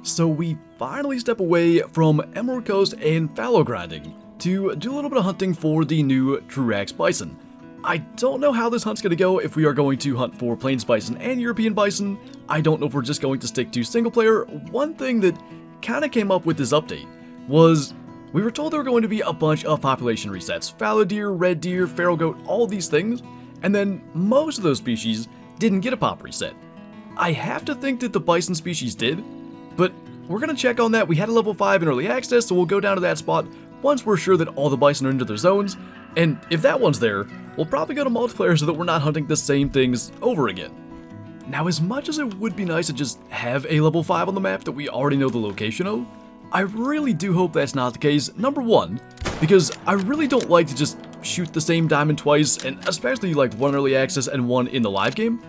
So we finally step away from Emerald Coast and fallow grinding to do a little bit of hunting for the new TruRACS Bison. I don't know how this hunt's going to go, if we are going to hunt for Plains Bison and European Bison. I don't know if we're just going to stick to single player. One thing that kind of came up with this update was we were told there were going to be a bunch of population resets. Fallow deer, red deer, feral goat, all these things. And then most of those species didn't get a pop reset. I have to think that the bison species did, but we're going to check on that. We had a level 5 in early access, so we'll go down to that spot once we're sure that all the bison are into their zones. And if that one's there, we'll probably go to multiplayer so that we're not hunting the same things over again. Now, as much as it would be nice to just have a level 5 on the map that we already know the location of, I really do hope that's not the case. Number one, because I really don't like to just shoot the same diamond twice, and especially like one early access and one in the live game.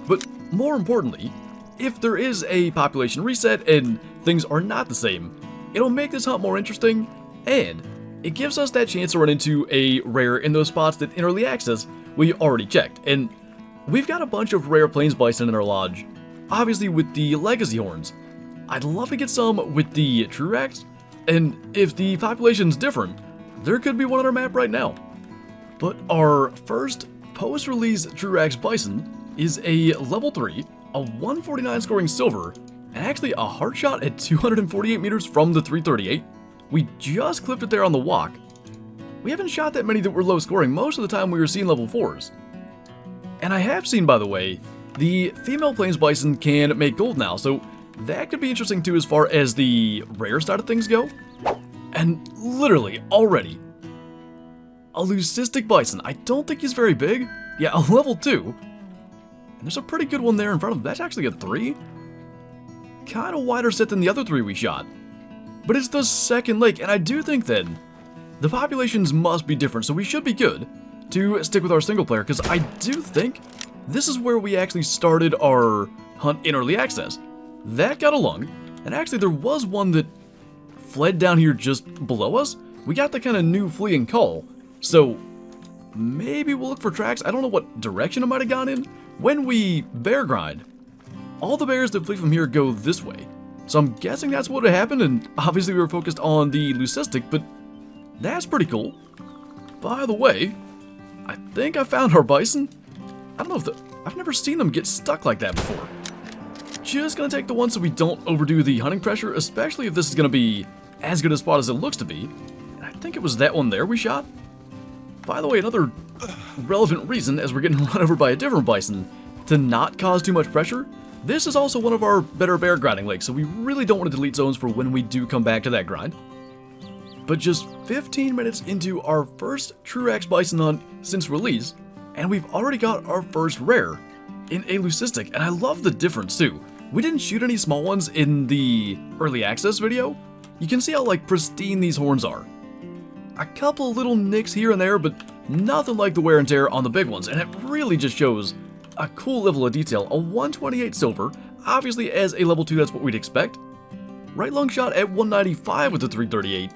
But more importantly, if there is a population reset and things are not the same, it'll make this hunt more interesting, and it gives us that chance to run into a rare in those spots that in early access we already checked. And we've got a bunch of rare Plains Bison in our lodge, obviously with the legacy horns. I'd love to get some with the TruRACS, and if the population's different, there could be one on our map right now. But our first post-release TruRACS Bison is a level 3, a 149 scoring silver, and actually a heart shot at 248 meters from the 338. We just clipped it there on the walk. We haven't shot that many that were low scoring. Most of the time we were seeing level 4s. And I have seen, by the way, the female Plains Bison can make gold now, so that could be interesting too as far as the rare side of things go. And literally, already, a leucistic bison. I don't think he's very big. Yeah, a level 2. And there's a pretty good one there in front of him. That's actually a 3. Kind of wider set than the other 3 we shot. But it's the second lake, and I do think then the populations must be different, so we should be good to stick with our single player, because I do think this is where we actually started our hunt in early access. That got a lung, and actually there was one that fled down here just below us. We got the kind of new fleeing call, so maybe we'll look for tracks. I don't know what direction it might have gone in. When we bear grind, all the bears that flee from here go this way. So I'm guessing that's what happened, and obviously we were focused on the leucistic, but that's pretty cool. By the way, I think I found our bison. I don't know if I've never seen them get stuck like that before. Just gonna take the one so we don't overdo the hunting pressure, especially if this is gonna be as good a spot as it looks to be. And I think it was that one there we shot. By the way, another relevant reason, as we're getting run over by a different bison, to not cause too much pressure, this is also one of our better bear grinding lakes, so we really don't want to delete zones for when we do come back to that grind. But just 15 minutes into our first TruRACS Bison hunt since release, and we've already got our first rare in a leucistic, and I love the difference too. We didn't shoot any small ones in the early access video. You can see how like pristine these horns are. A couple little nicks here and there, but nothing like the wear and tear on the big ones, and it really just shows a cool level of detail. A 128 silver, obviously as a level 2 that's what we'd expect. Right lung shot at 195 with the 338.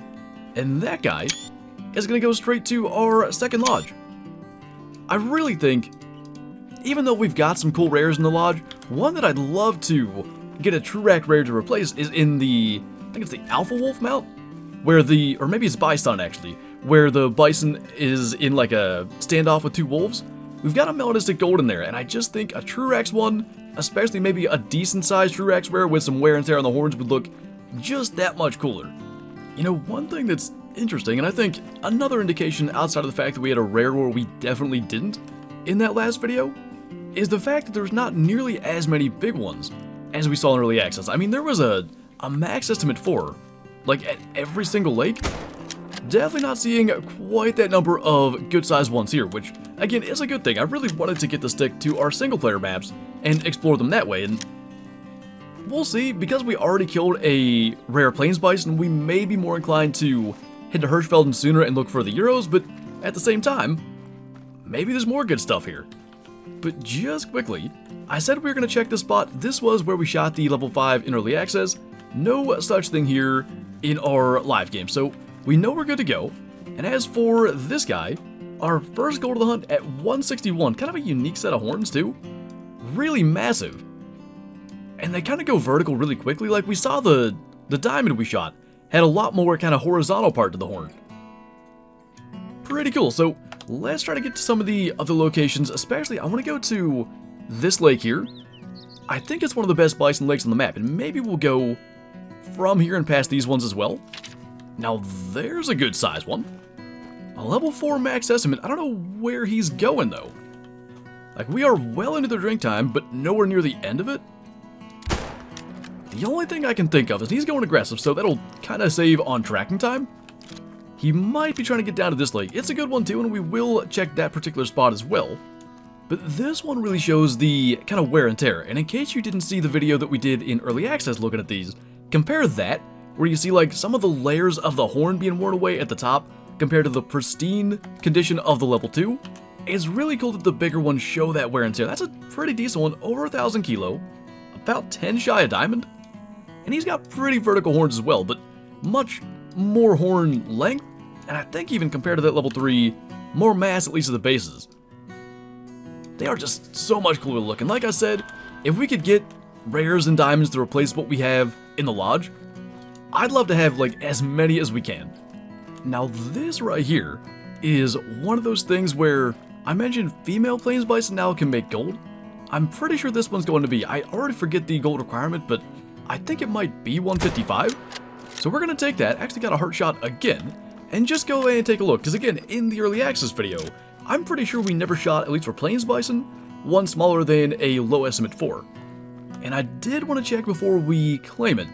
And that guy is going to go straight to our second lodge. I really think, even though we've got some cool rares in the lodge, one that I'd love to get a TruRACS rare to replace is in the, I think it's the Alpha Wolf mount, where the, or maybe it's Bison actually, where the bison is in like a standoff with 2 wolves. We've got a melanistic gold in there, and I just think a TruRACS one, especially maybe a decent sized TruRACS rare with some wear and tear on the horns, would look just that much cooler. You know, one thing that's interesting, and I think another indication outside of the fact that we had a rare where we definitely didn't in that last video, is the fact that there's not nearly as many big ones as we saw in early access. I mean, there was a max estimate 4, like at every single lake. Definitely not seeing quite that number of good sized ones here, which again is a good thing. I really wanted to get the stick to our single player maps and explore them that way, and we'll see. Because we already killed a rare Plains Bison, we may be more inclined to head to Hirschfelden sooner and look for the Euros, but at the same time, maybe there's more good stuff here. But just quickly, I said we were going to check this spot. This was where we shot the level 5 in early access. No such thing here in our live game, so we know we're good to go. And as for this guy, our first goal to the hunt at 161, kind of a unique set of horns too. Really massive. and they kind of go vertical really quickly. Like we saw the diamond we shot had a lot more kind of horizontal part to the horn. Pretty cool. So let's try to get to some of the other locations, especially I want to go to this lake here. I think it's one of the best bison lakes on the map, and maybe we'll go from here and past these ones as well. Now there's a good size one. A level 4 max estimate. I don't know where he's going though. Like we are well into the drink time, but nowhere near the end of it. The only thing I can think of is he's going aggressive, so that'll kind of save on tracking time. He might be trying to get down to this lake. It's a good one too, and we will check that particular spot as well. But this one really shows the kind of wear and tear. And in case you didn't see the video that we did in early access looking at these, compare that, where you see like some of the layers of the horn being worn away at the top, compared to the pristine condition of the level 2. It's really cool that the bigger ones show that wear and tear. That's a pretty decent one, over 1,000 kilo, about 10 shy of diamond. And he's got pretty vertical horns as well, but much more horn length, and I think even compared to that level 3, more mass at least at the bases. They are just so much cooler looking. Like I said, if we could get rares and diamonds to replace what we have in the lodge, I'd love to have like as many as we can. Now this right here is one of those things where I mentioned female plains bison now can make gold. I'm pretty sure this one's going to be, I already forget the gold requirement, but I think it might be 155. So we're going to take that, actually got a heart shot again, and just go away and take a look. Because again, in the early access video, I'm pretty sure we never shot, at least for plains bison, one smaller than a low estimate 4. And I did want to check before we claim it.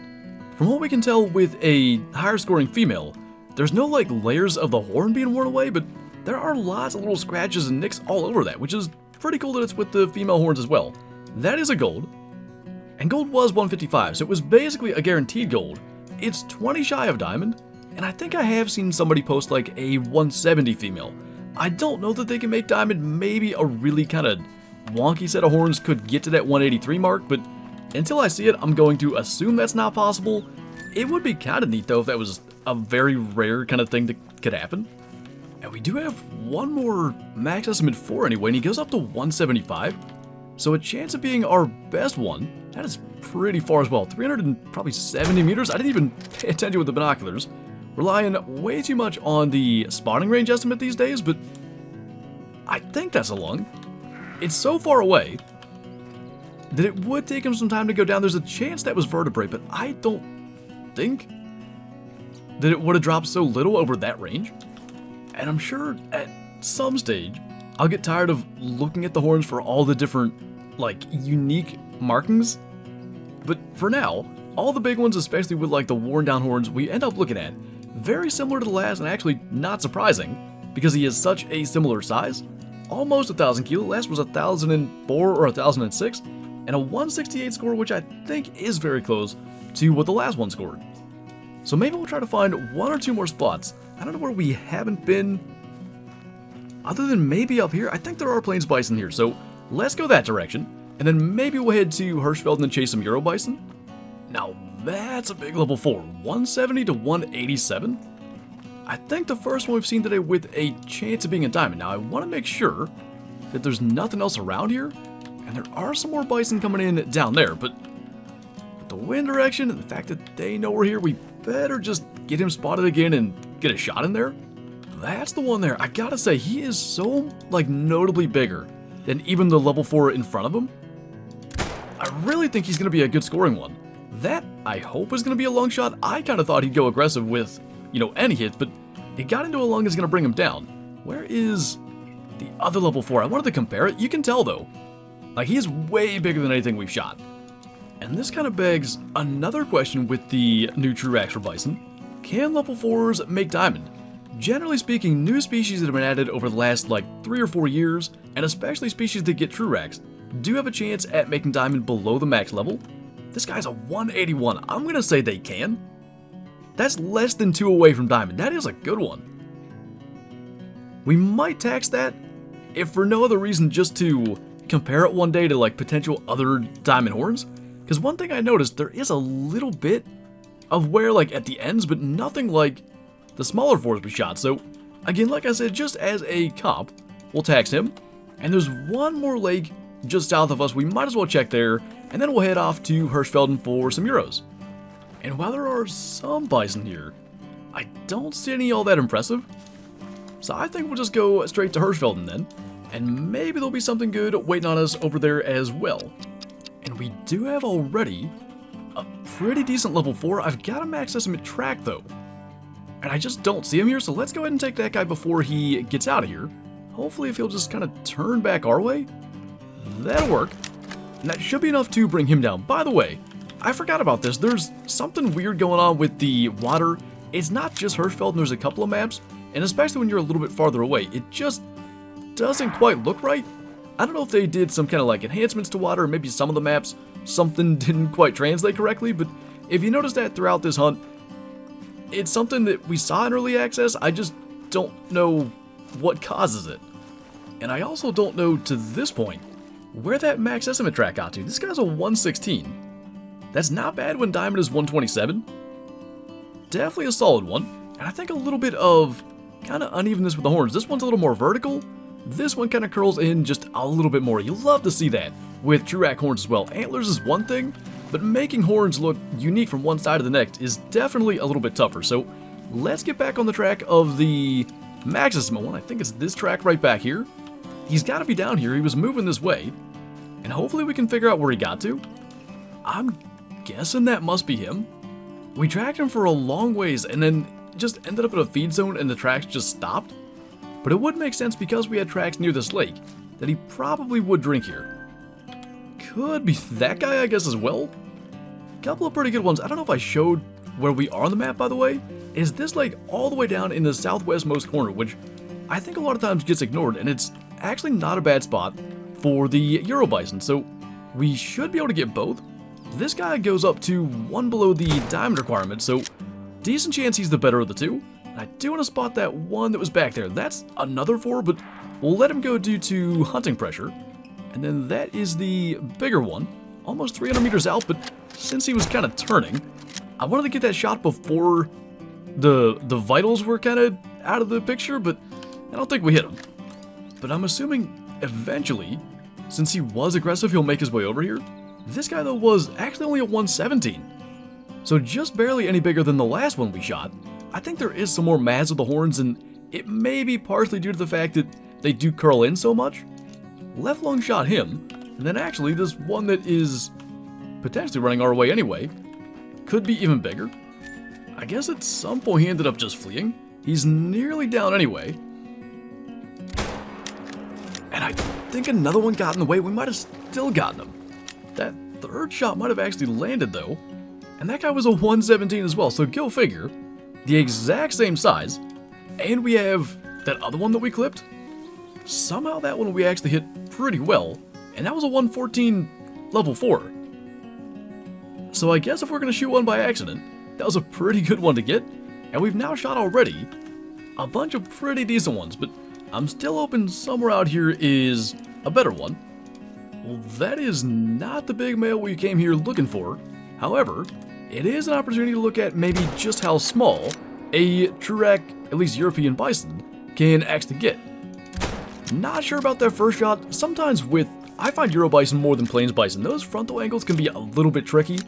From what we can tell with a higher scoring female, there's no like layers of the horn being worn away, but there are lots of little scratches and nicks all over that, which is pretty cool that it's with the female horns as well. That is a gold. And gold was 155, so it was basically a guaranteed gold. It's 20 shy of diamond, and I think I have seen somebody post like a 170 female. I don't know that they can make diamond. Maybe a really kind of wonky set of horns could get to that 183 mark, but until I see it, I'm going to assume that's not possible. It would be kind of neat though if that was a very rare kind of thing that could happen. And we do have one more max estimate 4 anyway, and he goes up to 175. So a chance of being our best one. That is pretty far as well. 370 meters. I didn't even pay attention with the binoculars. Relying way too much on the spotting range estimate these days, but I think that's a lung. It's so far away that it would take him some time to go down. There's a chance that was vertebrae, but I don't think that it would have dropped so little over that range. And I'm sure at some stage, I'll get tired of looking at the horns for all the different, like, unique markings. But for now, all the big ones, especially with like the worn down horns, we end up looking at very similar to the last, and actually not surprising because he is such a similar size. Almost 1,000 kilo. Last was 1,004 or 1,006, and a 168 score, which I think is very close to what the last one scored. So maybe we'll try to find one or two more spots. I don't know where we haven't been, other than maybe up here. I think there are plains bison here, so let's go that direction, and then maybe we'll head to Hirschfelden and chase some Euro bison. Now that's a big level 4, 170 to 187. I think the first one we've seen today with a chance of being a diamond. Now I want to make sure that there's nothing else around here, and there are some more bison coming in down there, but with the wind direction and the fact that they know we're here, we better just get him spotted again and get a shot in there. That's the one there. I gotta say, he is so like notably bigger than even the level 4 in front of him. I really think he's gonna be a good scoring one. That, I hope, is going to be a long shot. I kind of thought he'd go aggressive with, you know, any hits, but it got into a lung is going to bring him down. Where is the other level 4? I wanted to compare it. You can tell, though. Like, he is way bigger than anything we've shot. And this kind of begs another question with the new TruRACS for Bison. Can level 4s make diamond? Generally speaking, new species that have been added over the last, like, 3 or 4 years, and especially species that get TruRACS, do have a chance at making diamond below the max level. This guy's a 181. I'm going to say they can. That's less than 2 away from diamond. That is a good one. We might tax that, if for no other reason just to compare it one day to like potential other diamond horns. Because one thing I noticed, there is a little bit of wear like at the ends, but nothing like the smaller 4s we shot. So again, like I said, just as a comp, we'll tax him. And there's one more lake just south of us. We might as well check there and then we'll head off to Hirschfelden for some euros. And while there are some bison here, I don't see any all that impressive. So I think we'll just go straight to Hirschfelden then, and maybe there'll be something good waiting on us over there as well. And we do have already a pretty decent level 4. I've got a max estimate track though, and I just don't see him here, so let's go ahead and take that guy before he gets out of here. Hopefully if he'll just kind of turn back our way, that'll work. And that should be enough to bring him down. By the way, I forgot about this. There's something weird going on with the water. It's not just Hirschfelden, there's a couple of maps, and especially when you're a little bit farther away, it just doesn't quite look right. I don't know if they did some kind of like enhancements to water, or maybe some of the maps, something didn't quite translate correctly, but if you notice that throughout this hunt, it's something that we saw in early access. I just don't know what causes it. And I also don't know to this point where that max estimate track got to. This guy's a 116. That's not bad when diamond is 127. Definitely a solid one. And I think a little bit of kind of unevenness with the horns. This one's a little more vertical. This one kind of curls in just a little bit more. You love to see that with TruRACS horns as well. Antlers is one thing, but making horns look unique from one side to the next is definitely a little bit tougher. So let's get back on the track of the max estimate one. I think it's this track right back here. He's got to be down here. He was moving this way, and hopefully we can figure out where he got to. I'm guessing that must be him. We tracked him for a long ways and then just ended up in a feed zone and the tracks just stopped. But it would make sense because we had tracks near this lake that he probably would drink here. Could be that guy, I guess, as well. Couple of pretty good ones. I don't know if I showed where we are on the map, by the way. Is this lake all the way down in the southwestmost corner, which I think a lot of times gets ignored, and it's actually not a bad spot for the Euro Bison, so we should be able to get both. This guy goes up to 1 below the diamond requirement, so decent chance he's the better of the two. And I do want to spot that one that was back there. That's another 4, but we'll let him go due to hunting pressure. And then that is the bigger one, almost 300 meters out, but since he was kind of turning, I wanted to get that shot before the vitals were kind of out of the picture, but I don't think we hit him. But I'm assuming eventually, since he was aggressive, he'll make his way over here. This guy, though, was actually only a 117. So just barely any bigger than the last one we shot. I think there is some more mads with the horns, and it may be partially due to the fact that they do curl in so much. Left lung shot him, and then actually this one that is potentially running our way anyway could be even bigger. I guess at some point he ended up just fleeing. He's nearly down anyway. And I think another one got in the way. We might have still gotten him. That third shot might have actually landed though. And that guy was a 117 as well, so go figure. The exact same size. And we have that other one that we clipped. Somehow that one we actually hit pretty well. And that was a 114 level 4. So I guess if we're going to shoot one by accident, that was a pretty good one to get. And we've now shot already a bunch of pretty decent ones, but I'm still hoping somewhere out here is a better one. Well, that is not the big male we came here looking for. However, it is an opportunity to look at maybe just how small a TruRACS, at least European bison, can actually get. Not sure about that first shot. Sometimes I find Euro bison more than plains bison. Those frontal angles can be a little bit tricky.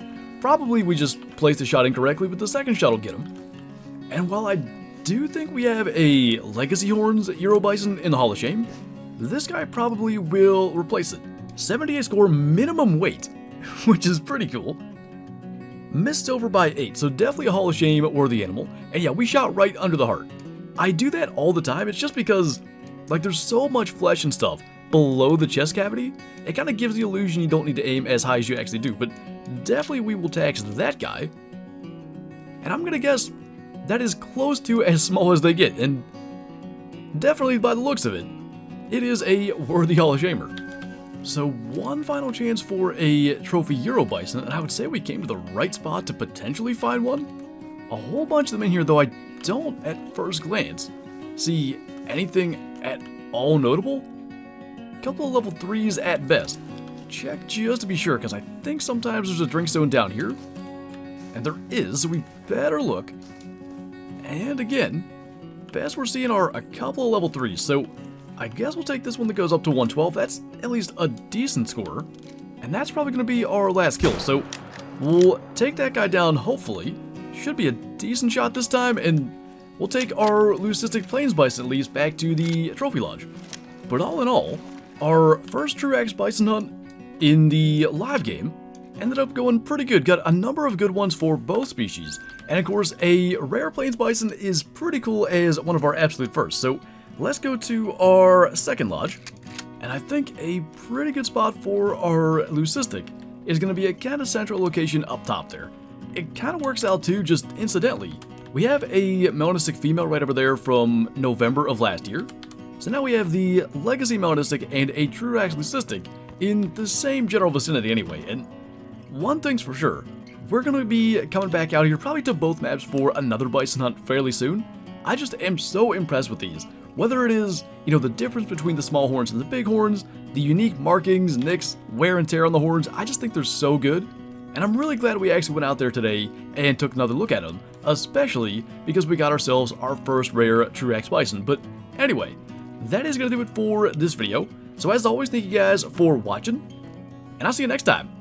Probably we just placed the shot incorrectly, but the second shot will get him. And while I do think we have a Legacy Horns Euro Bison in the Hall of Shame, this guy probably will replace it. 78 score minimum weight, which is pretty cool. Missed silver by 8, so definitely a Hall of Shame worthy animal. And yeah, we shot right under the heart. I do that all the time. It's just because, like, there's so much flesh and stuff below the chest cavity, it kind of gives the illusion you don't need to aim as high as you actually do. But definitely we will tax that guy. And I'm gonna guess that is close to as small as they get, and definitely by the looks of it, it is a worthy Hall of Shamer. So one final chance for a trophy Euro Bison, and I would say we came to the right spot to potentially find one. A whole bunch of them in here, though I don't, at first glance, see anything at all notable. Couple of level 3s at best. Check just to be sure, because I think sometimes there's a drink zone down here. And there is, so we better look. And again, best we're seeing are a couple of level 3s, so I guess we'll take this one that goes up to 112. That's at least a decent score. And that's probably going to be our last kill. So we'll take that guy down, hopefully. Should be a decent shot this time, and we'll take our leucistic plains bison at least back to the trophy lodge. But all in all, our first TruRACS Bison hunt in the live game ended up going pretty good. Got a number of good ones for both species. And of course, a rare plains bison is pretty cool as one of our absolute first. So let's go to our second lodge. And I think a pretty good spot for our leucistic is going to be a kind of central location up top there. It kind of works out too, just incidentally. We have a melanistic female right over there from November of last year. So now we have the legacy melanistic and a TruRACS leucistic in the same general vicinity anyway. And one thing's for sure, we're going to be coming back out here probably to both maps for another bison hunt fairly soon. I just am so impressed with these. Whether it is, you know, the difference between the small horns and the big horns, the unique markings, nicks, wear and tear on the horns, I just think they're so good. And I'm really glad we actually went out there today and took another look at them, especially because we got ourselves our first rare TruRACS Bison. But anyway, that is going to do it for this video. So as always, thank you guys for watching, and I'll see you next time.